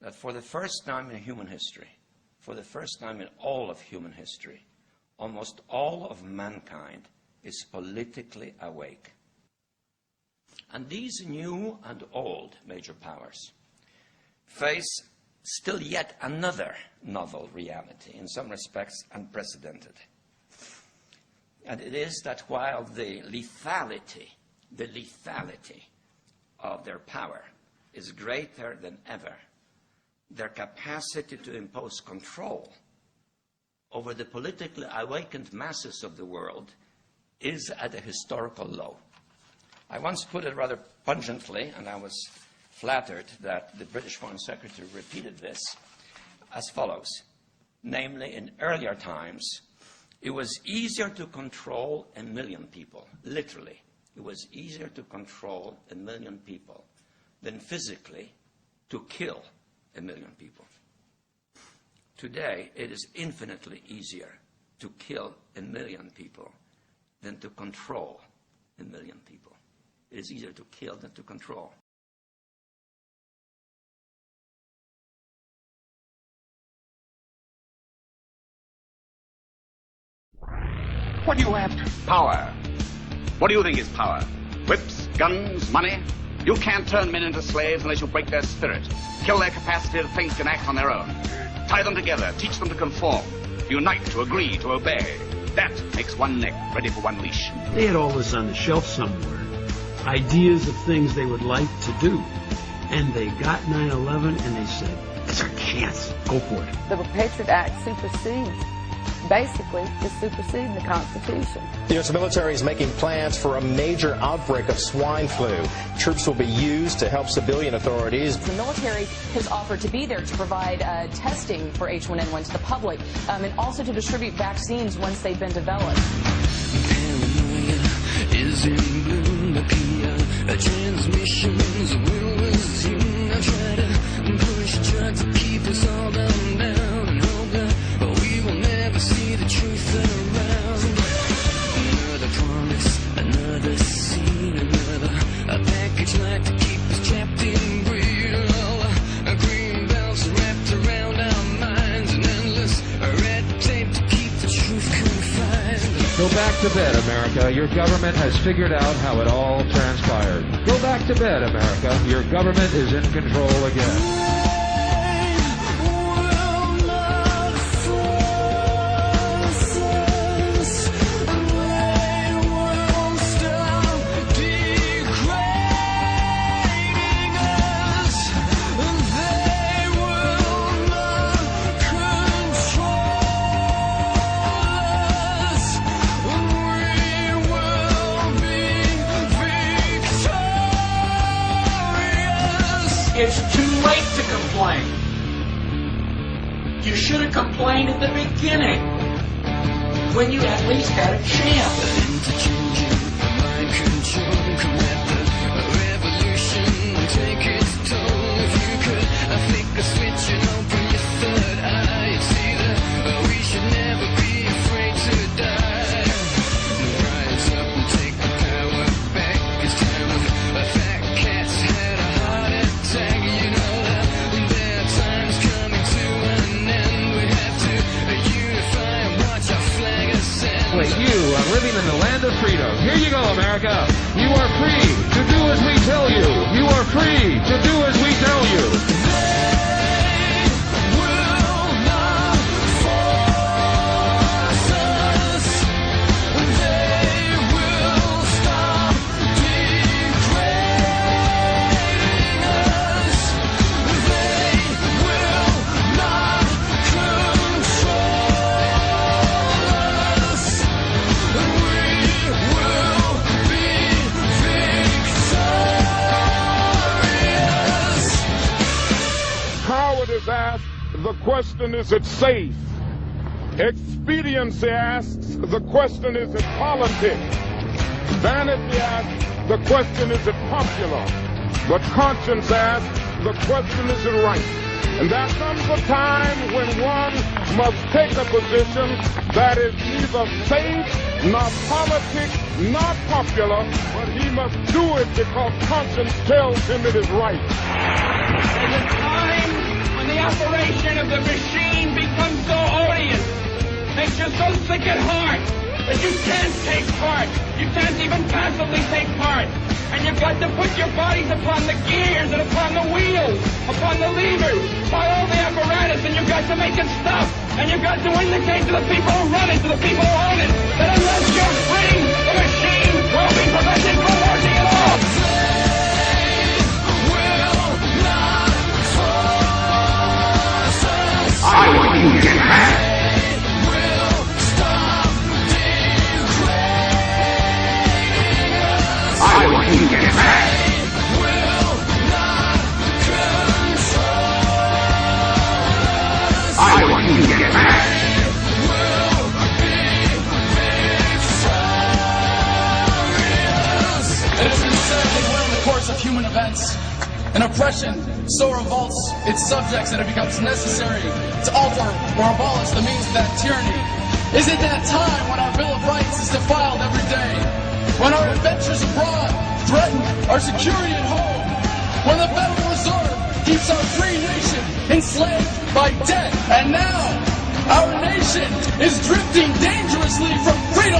that for the first time in human history, for the first time in all of human history, almost all of mankind is politically awake. And these new and old major powers face still yet another novel reality, in some respects unprecedented. And it is that while the lethality of their power is greater than ever, their capacity to impose control over the politically awakened masses of the world is at a historical low. I once put it rather pungently, and I was flattered that the British Foreign Secretary repeated this, as follows. Namely, in earlier times, it was easier to control 1 million people, literally. It was easier to control 1 million people than physically to kill 1 million people. Today, it is infinitely easier to kill 1 million people than to control 1 million people. It is easier to kill than to control. What are you after? Power. What do you think is power? Whips, guns, money? You can't turn men into slaves unless you break their spirit, kill their capacity to think and act on their own. Tie them together, teach them to conform, to unite, to agree, to obey. That makes one neck ready for one leash. They had all this on the shelf somewhere, ideas of things they would like to do. And they got 9/11 and they said, it's our chance, go for it. The Patriot Act supersedes, basically, is superseding the Constitution. The U.S. military is making plans for a major outbreak of swine flu. Troops will be used to help civilian authorities. The military has offered to be there to provide testing for H1N1 to the public and also to distribute vaccines once they've been developed. Paranoia is in bloom, transmissions will resume. I try to push drugs to keep us all down and hope that we will never see the truth around. Another promise, another scene, a package like to keep us trapped in greed. A green belts wrapped around our minds, and endless red tape to keep the truth confined. Go back to bed, America. Your government has figured out how it all transpired. Go back to bed, America. Your government is in control again. It's too late to complain. You should have complained at the beginning, when you at least had a chance. You are living in the land of freedom. Here you go, America. You are free to do as we tell you. You are free to do as we tell you. Asked, the question, is it safe? Expediency asks, the question, is it politics? Vanity asks, the question, is it popular? But conscience asks, the question, is it right? And there comes a time when one must take a position that is neither safe, nor politics, nor popular, but he must do it because conscience tells him it is right. And the time that you can't take part. You can't even passively take part. And you've got to put your bodies upon the gears and upon the wheels, upon the levers, by all the apparatus, and you've got to make it stop. And you've got to indicate to the people who run it, to the people who own it, that unless you're free, the machine will be prevented from working at all. I want you to get back. I want you to get back. I want you to get back. It has been said that when in the course of human events, an oppression so revolts its subjects that it becomes necessary to alter or abolish the means of that tyranny. Is it that time when our Bill of Rights is defiled every day? When our adventures abroad threaten our security at home? When the Federal Reserve keeps our free nation enslaved by debt? And now, our nation is drifting dangerously from freedom